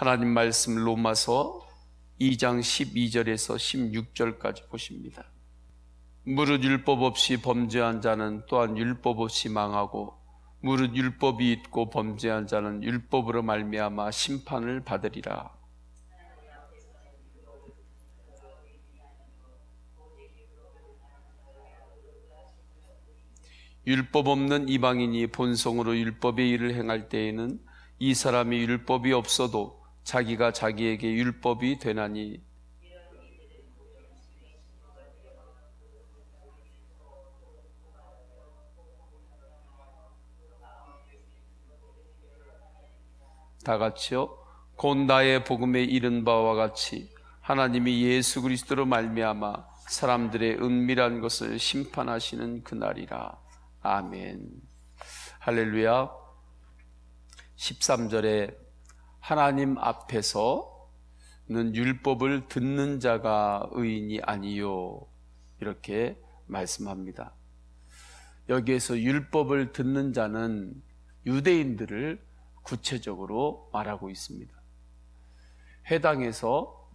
하나님 말씀 로마서 2장 12절에서 16절까지 보십니다. 무릇 율법 없이 범죄한 자는 또한 율법 없이 망하고 무릇 율법이 있고 범죄한 자는 율법으로 말미암아 심판을 받으리라. 율법 없는 이방인이 본성으로 율법의 일을 행할 때에는 이 사람이 율법이 없어도 자기가 자기에게 율법이 되나니 다 같이요. 곧 나의 복음에 이른 바와 같이 하나님이 예수 그리스도로 말미암아 사람들의 은밀한 것을 심판하시는 그날이라. 아멘. 할렐루야. 13절에 하나님 앞에서는 율법을 듣는 자가 의인이 아니요, 이렇게 말씀합니다. 여기에서 율법을 듣는 자는 유대인들을 구체적으로 말하고 있습니다. 회당에서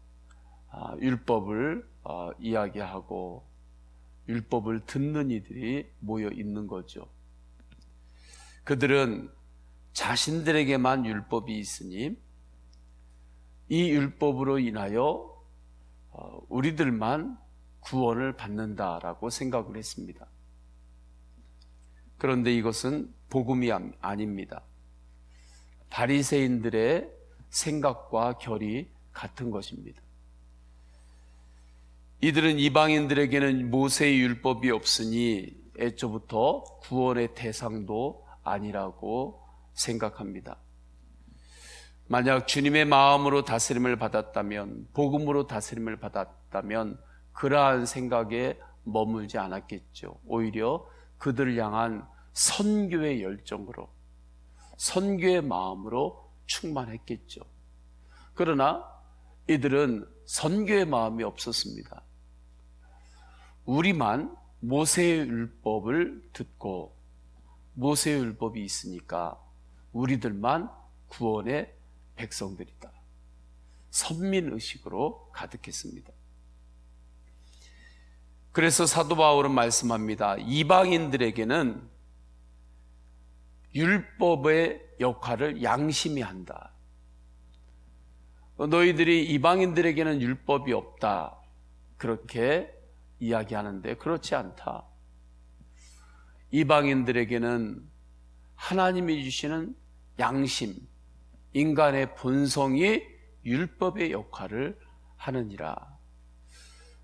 율법을 이야기하고 율법을 듣는 이들이 모여 있는 거죠. 그들은 자신들에게만 율법이 있으니 이 율법으로 인하여 우리들만 구원을 받는다라고 생각을 했습니다. 그런데 이것은 복음이 아닙니다. 바리새인들의 생각과 결이 같은 것입니다. 이들은 이방인들에게는 모세의 율법이 없으니 애초부터 구원의 대상도 아니라고 생각합니다. 만약 주님의 마음으로 다스림을 받았다면, 복음으로 다스림을 받았다면 그러한 생각에 머물지 않았겠죠. 오히려 그들을 향한 선교의 열정으로, 선교의 마음으로 충만했겠죠. 그러나 이들은 선교의 마음이 없었습니다. 우리만 모세의 율법을 듣고 모세의 율법이 있으니까 우리들만 구원의 백성들이다. 선민의식으로 가득했습니다. 그래서 사도 바울은 말씀합니다. 이방인들에게는 율법의 역할을 양심이 한다. 너희들이 이방인들에게는 율법이 없다, 그렇게 이야기하는데 그렇지 않다. 이방인들에게는 하나님이 주시는 양심, 인간의 본성이 율법의 역할을 하느니라.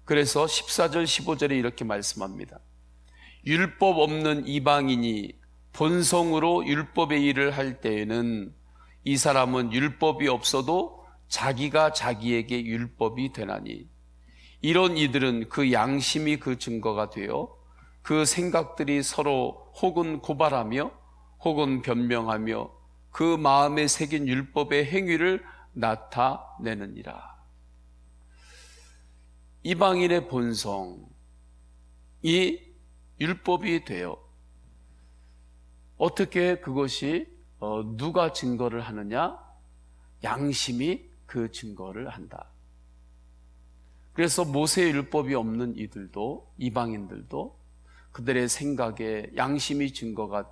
그래서 14절 15절에 이렇게 말씀합니다. 율법 없는 이방인이 본성으로 율법의 일을 할 때에는 이 사람은 율법이 없어도 자기가 자기에게 율법이 되나니, 이런 이들은 그 양심이 그 증거가 되어 그 생각들이 서로 혹은 고발하며 혹은 변명하며 그 마음에 새긴 율법의 행위를 나타내느니라. 이방인의 본성이 율법이 되어 어떻게 그것이 누가 증거를 하느냐? 양심이 그 증거를 한다. 그래서 모세의 율법이 없는 이들도, 이방인들도 그들의 생각에 양심이 증거가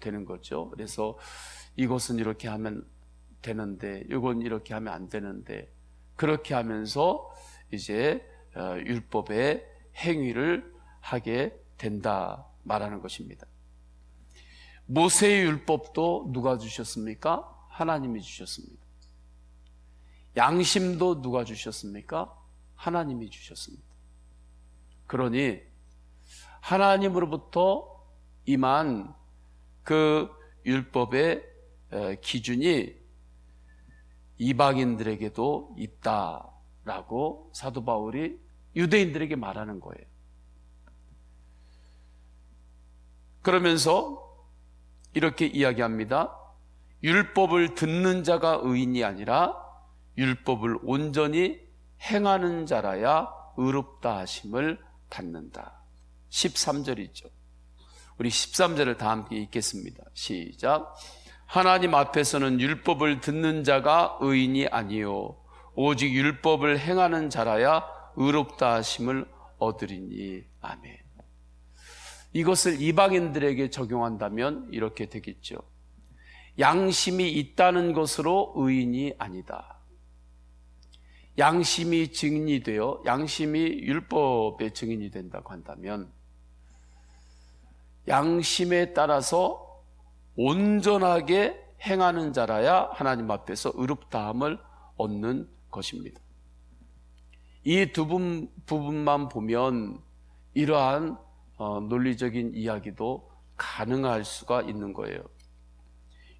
되는 거죠. 그래서 이것은 이렇게 하면 되는데 이건 이렇게 하면 안 되는데, 그렇게 하면서 이제 율법의 행위를 하게 된다 말하는 것입니다. 모세의 율법도 누가 주셨습니까? 하나님이 주셨습니다. 양심도 누가 주셨습니까? 하나님이 주셨습니다. 그러니 하나님으로부터 임한 그 율법의 기준이 이방인들에게도 있다라고 사도 바울이 유대인들에게 말하는 거예요. 그러면서 이렇게 이야기합니다. 율법을 듣는 자가 의인이 아니라 율법을 온전히 행하는 자라야 의롭다 하심을 받는다. 13절이죠. 우리 13절을 다 함께 읽겠습니다. 시작. 하나님 앞에서는 율법을 듣는 자가 의인이 아니요 오직 율법을 행하는 자라야 의롭다 하심을 얻으리니. 아멘. 이것을 이방인들에게 적용한다면 이렇게 되겠죠. 양심이 있다는 것으로 의인이 아니다. 양심이 증인이 되어 양심이 율법의 증인이 된다고 한다면 양심에 따라서 온전하게 행하는 자라야 하나님 앞에서 의롭다함을 얻는 것입니다. 이 두 부분만 보면 이러한 논리적인 이야기도 가능할 수가 있는 거예요.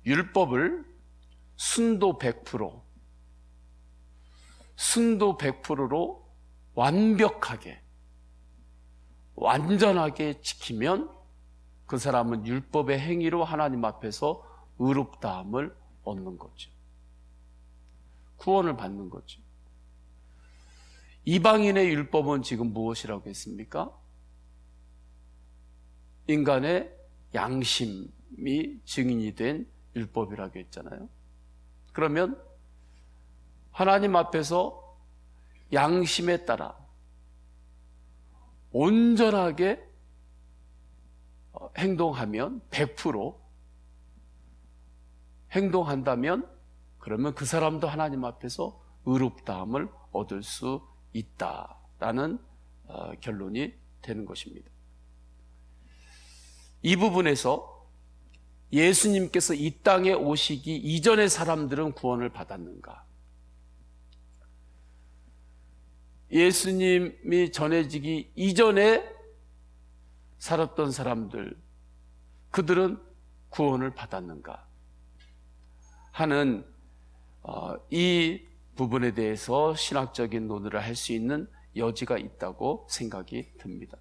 율법을 순도 100%로 완벽하게 완전하게 지키면 그 사람은 율법의 행위로 하나님 앞에서 의롭다함을 얻는 거죠. 구원을 받는 거죠. 이방인의 율법은 지금 무엇이라고 했습니까? 인간의 양심이 증인이 된 율법이라고 했잖아요. 그러면 하나님 앞에서 양심에 따라 온전하게 행동하면 100% 행동한다면 그러면 그 사람도 하나님 앞에서 의롭다함을 얻을 수 있다라는 결론이 되는 것입니다. 이 부분에서 예수님께서 이 땅에 오시기 이전의 사람들은 구원을 받았는가? 예수님이 전해지기 이전에 살았던 사람들, 그들은 구원을 받았는가 하는 이 부분에 대해서 신학적인 논의를 할 수 있는 여지가 있다고 생각이 듭니다.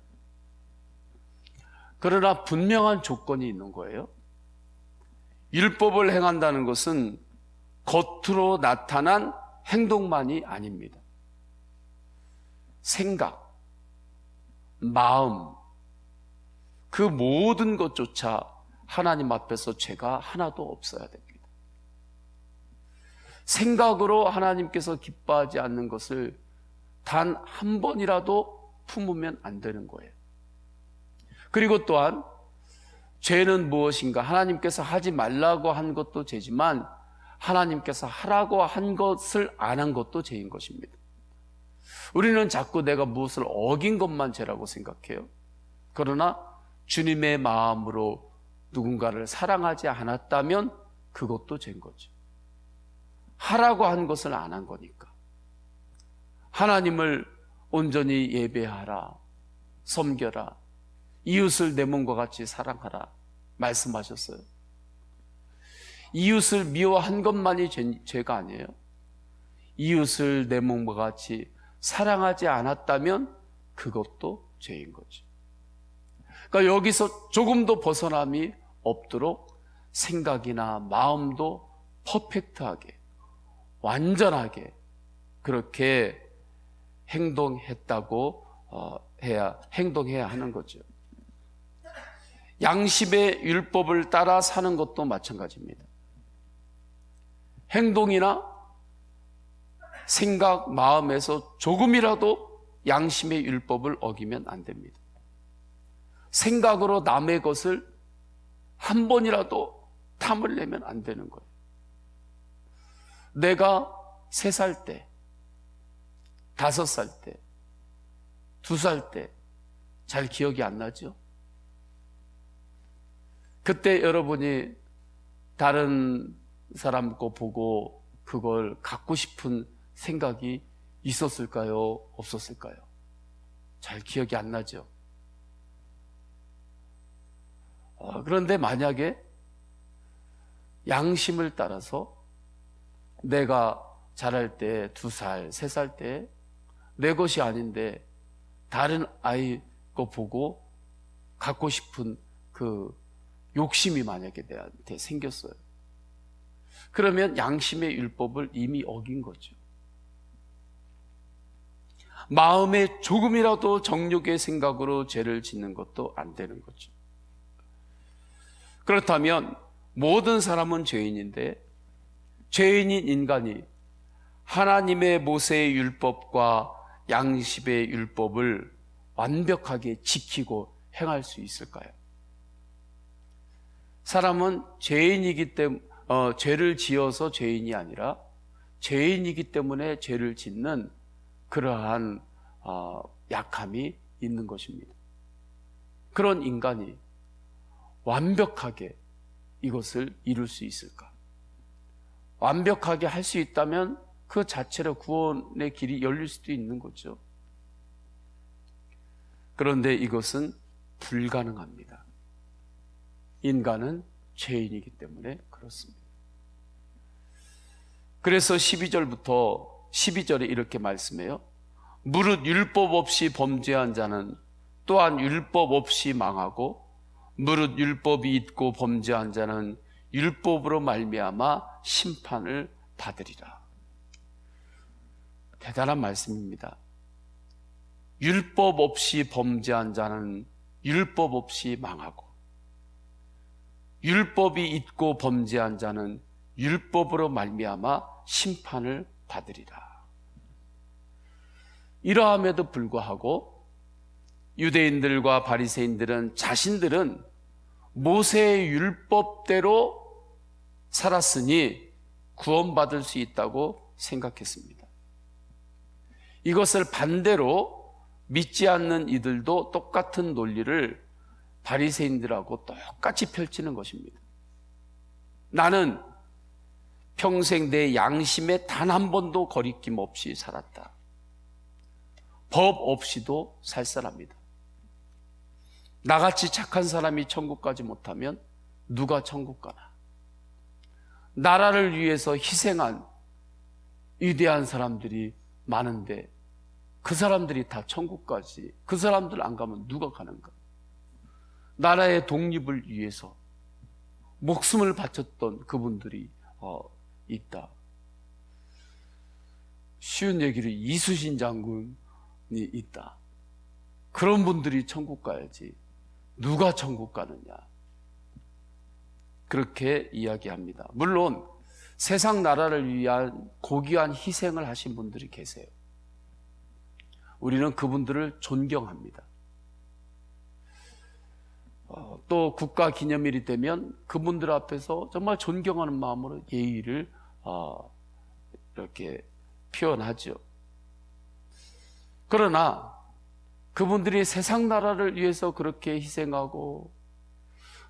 그러나 분명한 조건이 있는 거예요. 율법을 행한다는 것은 겉으로 나타난 행동만이 아닙니다. 생각, 마음, 그 모든 것조차 하나님 앞에서 죄가 하나도 없어야 됩니다. 생각으로 하나님께서 기뻐하지 않는 것을 단 한 번이라도 품으면 안 되는 거예요. 그리고 또한 죄는 무엇인가? 하나님께서 하지 말라고 한 것도 죄지만 하나님께서 하라고 한 것을 안 한 것도 죄인 것입니다. 우리는 자꾸 내가 무엇을 어긴 것만 죄라고 생각해요. 그러나 주님의 마음으로 누군가를 사랑하지 않았다면 그것도 죄인 거죠. 하라고 한 것을 안 한 거니까. 하나님을 온전히 예배하라, 섬겨라, 이웃을 내 몸과 같이 사랑하라 말씀하셨어요. 이웃을 미워한 것만이 죄가 아니에요. 이웃을 내 몸과 같이 사랑하지 않았다면 그것도 죄인 거죠. 그러니까 여기서 조금도 벗어남이 없도록 생각이나 마음도 퍼펙트하게, 완전하게 그렇게 행동해야 하는 거죠. 양심의 율법을 따라 사는 것도 마찬가지입니다. 행동이나 생각, 마음에서 조금이라도 양심의 율법을 어기면 안 됩니다. 생각으로 남의 것을 한 번이라도 탐을 내면 안 되는 거예요. 내가 3살 때, 5살 때, 2살 때 잘 기억이 안 나죠? 그때 여러분이 다른 사람 거 보고 그걸 갖고 싶은 생각이 있었을까요? 없었을까요? 잘 기억이 안 나죠? 그런데 만약에 양심을 따라서 내가 자랄 때 2살, 3살 때 내 것이 아닌데 다른 아이 거 보고 갖고 싶은 그 욕심이 만약에 내한테 생겼어요. 그러면 양심의 율법을 이미 어긴 거죠. 마음에 조금이라도 정욕의 생각으로 죄를 짓는 것도 안 되는 거죠. 그렇다면 모든 사람은 죄인인데 죄인인 인간이 하나님의 모세의 율법과 양심의 율법을 완벽하게 지키고 행할 수 있을까요? 사람은 죄인이기 때문에 죄를 지어서 죄인이 아니라 죄인이기 때문에 죄를 짓는 그러한 약함이 있는 것입니다. 그런 인간이 완벽하게 이것을 이룰 수 있을까? 완벽하게 할 수 있다면 그 자체로 구원의 길이 열릴 수도 있는 거죠. 그런데 이것은 불가능합니다. 인간은 죄인이기 때문에 그렇습니다. 그래서 12절에 이렇게 말씀해요. 무릇 율법 없이 범죄한 자는 또한 율법 없이 망하고 무릇 율법이 있고 범죄한 자는 율법으로 말미암아 심판을 받으리라. 대단한 말씀입니다. 율법 없이 범죄한 자는 율법 없이 망하고 율법이 있고 범죄한 자는 율법으로 말미암아 심판을 받으리라. 이러함에도 불구하고 유대인들과 바리새인들은 자신들은 모세의 율법대로 살았으니 구원받을 수 있다고 생각했습니다. 이것을 반대로 믿지 않는 이들도 똑같은 논리를 바리새인들하고 똑같이 펼치는 것입니다. 나는 평생 내 양심에 단 한 번도 거리낌 없이 살았다. 법 없이도 살 사람이다. 나같이 착한 사람이 천국 가지 못하면 누가 천국 가나? 나라를 위해서 희생한 위대한 사람들이 많은데 그 사람들이 다 천국 가지, 그 사람들 안 가면 누가 가는가? 나라의 독립을 위해서 목숨을 바쳤던 그분들이 있다. 쉬운 얘기를 이수신 장군이 있다. 그런 분들이 천국 가야지 누가 천국 가느냐, 그렇게 이야기합니다. 물론 세상 나라를 위한 고귀한 희생을 하신 분들이 계세요. 우리는 그분들을 존경합니다. 또 국가 기념일이 되면 그분들 앞에서 정말 존경하는 마음으로 예의를 이렇게 표현하죠. 그러나 그분들이 세상 나라를 위해서 그렇게 희생하고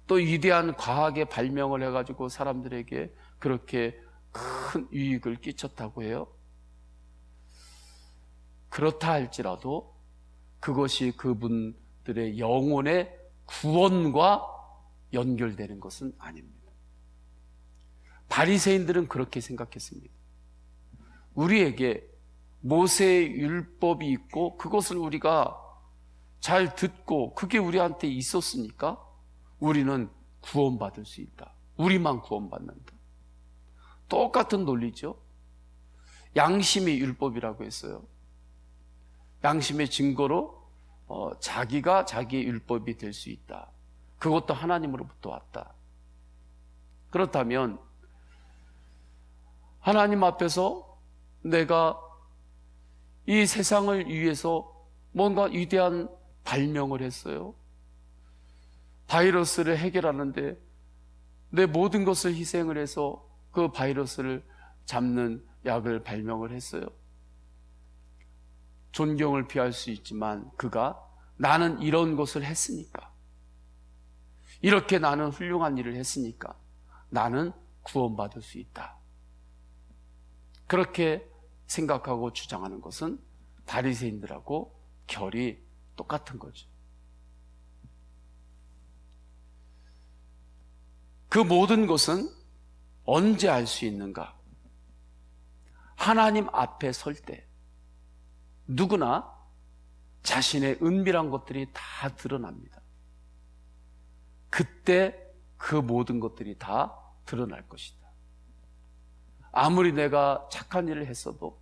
또 위대한 과학의 발명을 해가지고 사람들에게 그렇게 큰 유익을 끼쳤다고 해요. 그렇다 할지라도 그것이 그분들의 영혼의 구원과 연결되는 것은 아닙니다. 바리새인들은 그렇게 생각했습니다. 우리에게 모세의 율법이 있고 그것을 우리가 잘 듣고 그게 우리한테 있었으니까 우리는 구원받을 수 있다. 우리만 구원받는다. 똑같은 논리죠. 양심이 율법이라고 했어요. 양심의 증거로 자기가 자기의 율법이 될 수 있다. 그것도 하나님으로부터 왔다. 그렇다면 하나님 앞에서 내가 이 세상을 위해서 뭔가 위대한 발명을 했어요. 바이러스를 해결하는데 내 모든 것을 희생을 해서 그 바이러스를 잡는 약을 발명을 했어요. 존경을 피할 수 있지만 그가 나는 이런 것을 했으니까, 이렇게 나는 훌륭한 일을 했으니까 나는 구원받을 수 있다. 그렇게 생각하고 주장하는 것은 바리새인들하고 결이 똑같은 거죠. 그 모든 것은 언제 알 수 있는가? 하나님 앞에 설 때 누구나 자신의 은밀한 것들이 다 드러납니다. 그때 그 모든 것들이 다 드러날 것이다. 아무리 내가 착한 일을 했어도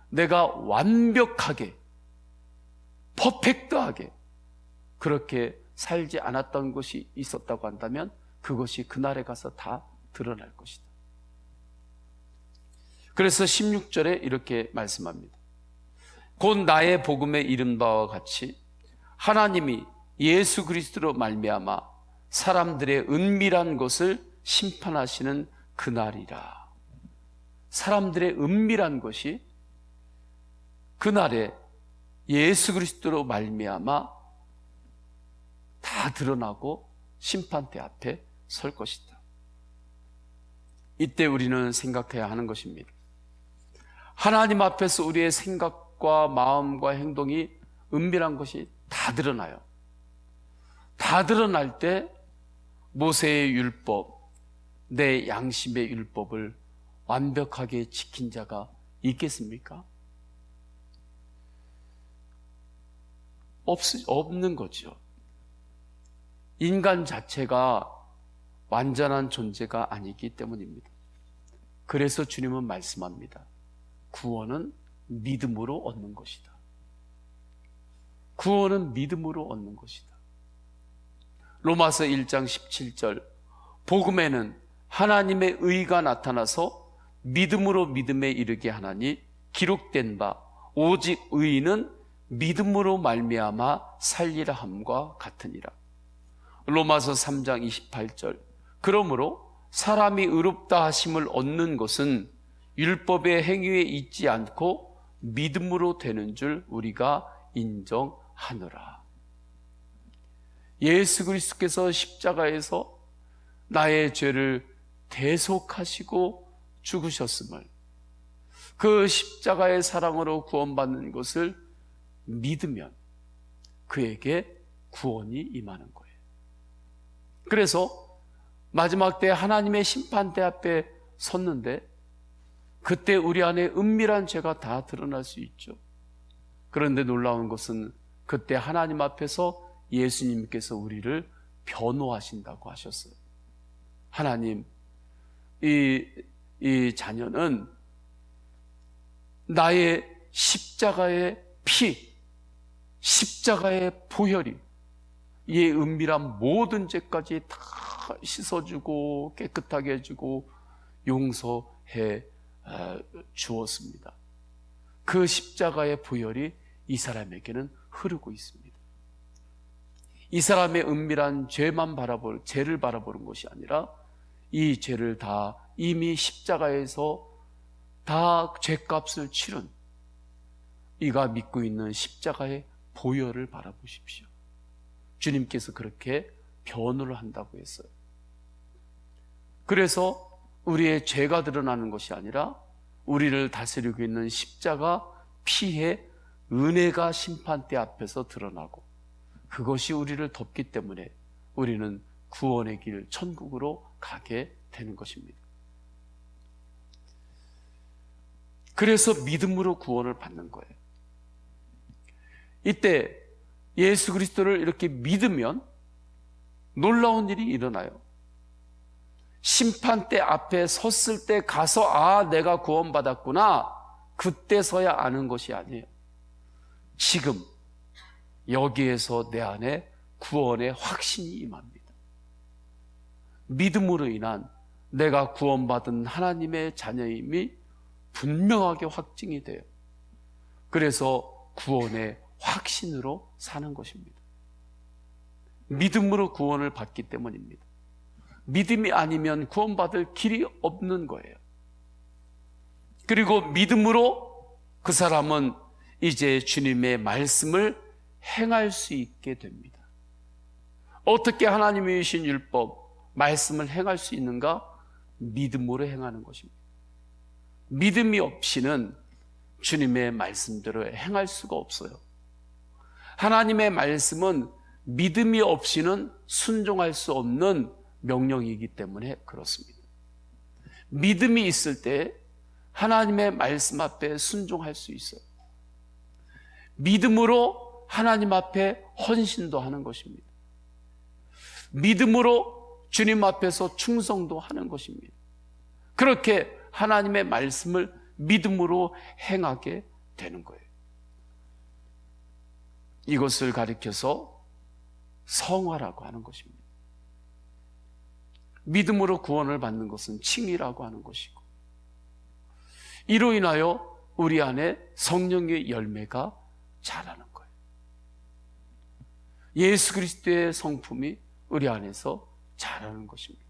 내가 완벽하게 퍼펙트하게 그렇게 살지 않았던 것이 있었다고 한다면 그것이 그날에 가서 다 드러날 것이다. 그래서 16절에 이렇게 말씀합니다. 곧 나의 복음에 이른 바와 같이 하나님이 예수 그리스도로 말미암아 사람들의 은밀한 것을 심판하시는 그날이라. 사람들의 은밀한 것이 그날에 예수 그리스도로 말미암아 다 드러나고 심판대 앞에 설 것이다. 이때 우리는 생각해야 하는 것입니다. 하나님 앞에서 우리의 생각과 마음과 행동이 은밀한 것이 다 드러나요. 다 드러날 때 모세의 율법, 내 양심의 율법을 완벽하게 지킨 자가 있겠습니까? 없는 거죠. 인간 자체가 완전한 존재가 아니기 때문입니다. 그래서 주님은 말씀합니다. 구원은 믿음으로 얻는 것이다. 구원은 믿음으로 얻는 것이다. 로마서 1장 17절, 복음에는 하나님의 의가 나타나서 믿음으로 믿음에 이르게 하나니 기록된 바 오직 의인은 믿음으로 말미암아 살리라 함과 같으니라. 로마서 3장 28절, 그러므로 사람이 의롭다 하심을 얻는 것은 율법의 행위에 있지 않고 믿음으로 되는 줄 우리가 인정하노라. 예수 그리스도께서 십자가에서 나의 죄를 대속하시고 죽으셨음을, 그 십자가의 사랑으로 구원받는 것을 믿으면 그에게 구원이 임하는 거예요. 그래서 마지막 때 하나님의 심판대 앞에 섰는데 그때 우리 안에 은밀한 죄가 다 드러날 수 있죠. 그런데 놀라운 것은 그때 하나님 앞에서 예수님께서 우리를 변호하신다고 하셨어요. 하나님, 이 자녀는 나의 십자가의 피, 십자가의 보혈이 이 은밀한 모든 죄까지 다 씻어주고 깨끗하게 해주고 용서해 주었습니다. 그 십자가의 보혈이 이 사람에게는 흐르고 있습니다. 이 사람의 은밀한 죄를 바라보는 것이 아니라 이 죄를 다 이미 십자가에서 다 죄값을 치른 이가 믿고 있는 십자가의 보혈을 바라보십시오. 주님께서 그렇게 변호를 한다고 했어요. 그래서 우리의 죄가 드러나는 것이 아니라 우리를 다스리고 있는 십자가 피의 은혜가 심판대 앞에서 드러나고 그것이 우리를 덮기 때문에 우리는 구원의 길 천국으로 가게 되는 것입니다. 그래서 믿음으로 구원을 받는 거예요. 이때 예수 그리스도를 이렇게 믿으면 놀라운 일이 일어나요. 심판대 앞에 섰을 때 가서 아, 내가 구원받았구나, 그때서야 아는 것이 아니에요. 지금 여기에서 내 안에 구원의 확신이 임합니다. 믿음으로 인한 내가 구원받은 하나님의 자녀임이 분명하게 확증이 돼요. 그래서 구원의 확신으로 사는 것입니다. 믿음으로 구원을 받기 때문입니다. 믿음이 아니면 구원받을 길이 없는 거예요. 그리고 믿음으로 그 사람은 이제 주님의 말씀을 행할 수 있게 됩니다. 어떻게 하나님이 주신 율법, 말씀을 행할 수 있는가? 믿음으로 행하는 것입니다. 믿음이 없이는 주님의 말씀대로 행할 수가 없어요. 하나님의 말씀은 믿음이 없이는 순종할 수 없는 명령이기 때문에 그렇습니다. 믿음이 있을 때 하나님의 말씀 앞에 순종할 수 있어요. 믿음으로 하나님 앞에 헌신도 하는 것입니다. 믿음으로 주님 앞에서 충성도 하는 것입니다. 그렇게 하나님의 말씀을 믿음으로 행하게 되는 거예요. 이것을 가리켜서 성화라고 하는 것입니다. 믿음으로 구원을 받는 것은 칭의라고 하는 것이고, 이로 인하여 우리 안에 성령의 열매가 자라는 거예요. 예수 그리스도의 성품이 우리 안에서 자라는 것입니다.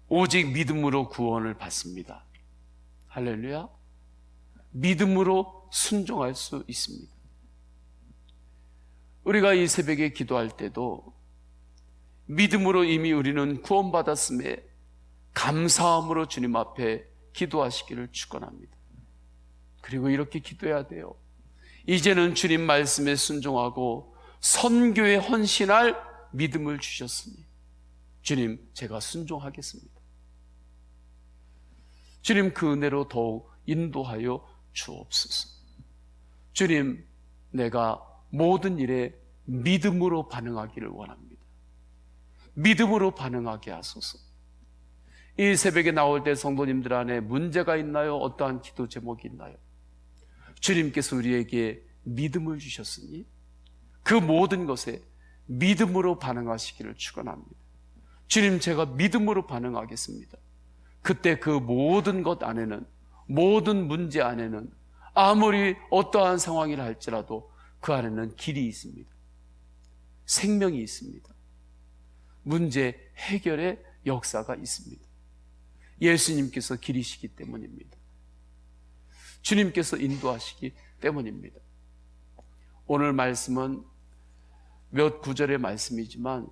오직 믿음으로 구원을 받습니다. 할렐루야. 믿음으로 순종할 수 있습니다. 우리가 이 새벽에 기도할 때도 믿음으로 이미 우리는 구원받았음에 감사함으로 주님 앞에 기도하시기를 축원합니다. 그리고 이렇게 기도해야 돼요. 이제는 주님 말씀에 순종하고 선교에 헌신할 믿음을 주셨으니 주님, 제가 순종하겠습니다. 주님, 그 은혜로 더욱 인도하여 주옵소서. 주님, 내가 모든 일에 믿음으로 반응하기를 원합니다. 믿음으로 반응하게 하소서. 이 새벽에 나올 때 성도님들 안에 문제가 있나요? 어떠한 기도 제목이 있나요? 주님께서 우리에게 믿음을 주셨으니 그 모든 것에 믿음으로 반응하시기를 축원합니다. 주님, 제가 믿음으로 반응하겠습니다. 그때 그 모든 것 안에는, 모든 문제 안에는 아무리 어떠한 상황이라 할지라도 그 안에는 길이 있습니다. 생명이 있습니다. 문제 해결의 역사가 있습니다. 예수님께서 길이시기 때문입니다. 주님께서 인도하시기 때문입니다. 오늘 말씀은 몇 구절의 말씀이지만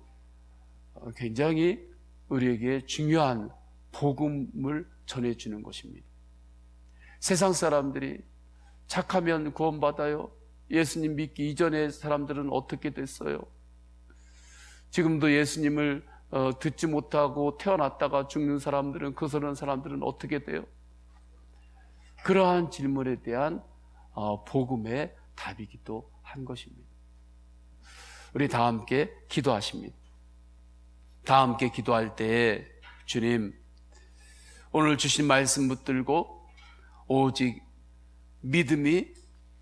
굉장히 우리에게 중요한 복음을 전해주는 것입니다. 세상 사람들이 착하면 구원받아요. 예수님 믿기 이전의 사람들은 어떻게 됐어요? 지금도 예수님을 듣지 못하고 태어났다가 죽는 사람들은, 그런 사람들은 어떻게 돼요? 그러한 질문에 대한 복음의 답이기도 한 것입니다. 우리 다 함께 기도하십니다. 다 함께 기도할 때에 주님, 오늘 주신 말씀 붙들고 오직 믿음이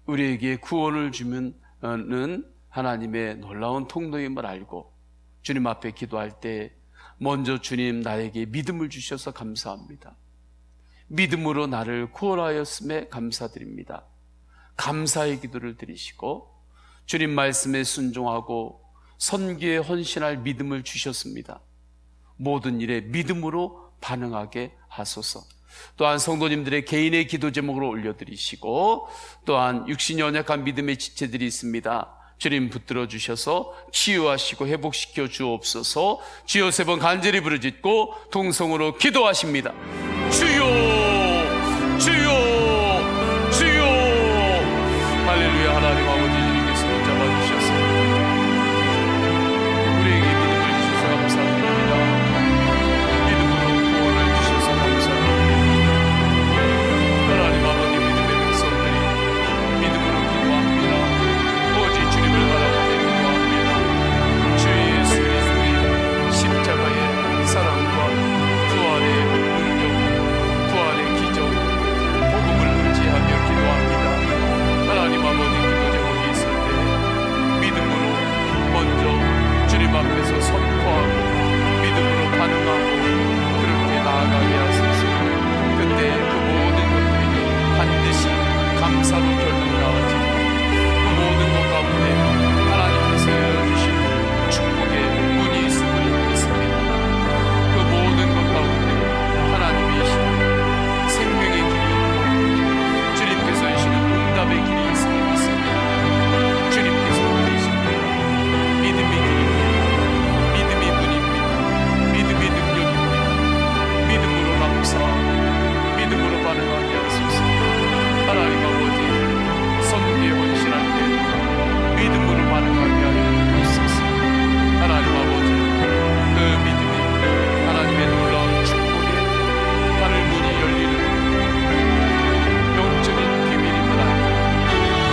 우리에게 구원을 주는 하나님의 놀라운 통로임을 알고 주님 앞에 기도할 때 먼저 주님, 나에게 믿음을 주셔서 감사합니다. 믿음으로 나를 구원하였음에 감사드립니다. 감사의 기도를 드리시고 주님 말씀에 순종하고 선교에 헌신할 믿음을 주셨습니다. 모든 일에 믿음으로 반응하게 하소서. 또한 성도님들의 개인의 기도 제목으로 올려드리시고, 또한 육신이 연약한 믿음의 지체들이 있습니다. 주님 붙들어 주셔서 치유하시고 회복시켜 주옵소서. 주여 3번 간절히 부르짖고 동성으로 기도하십니다. 주여!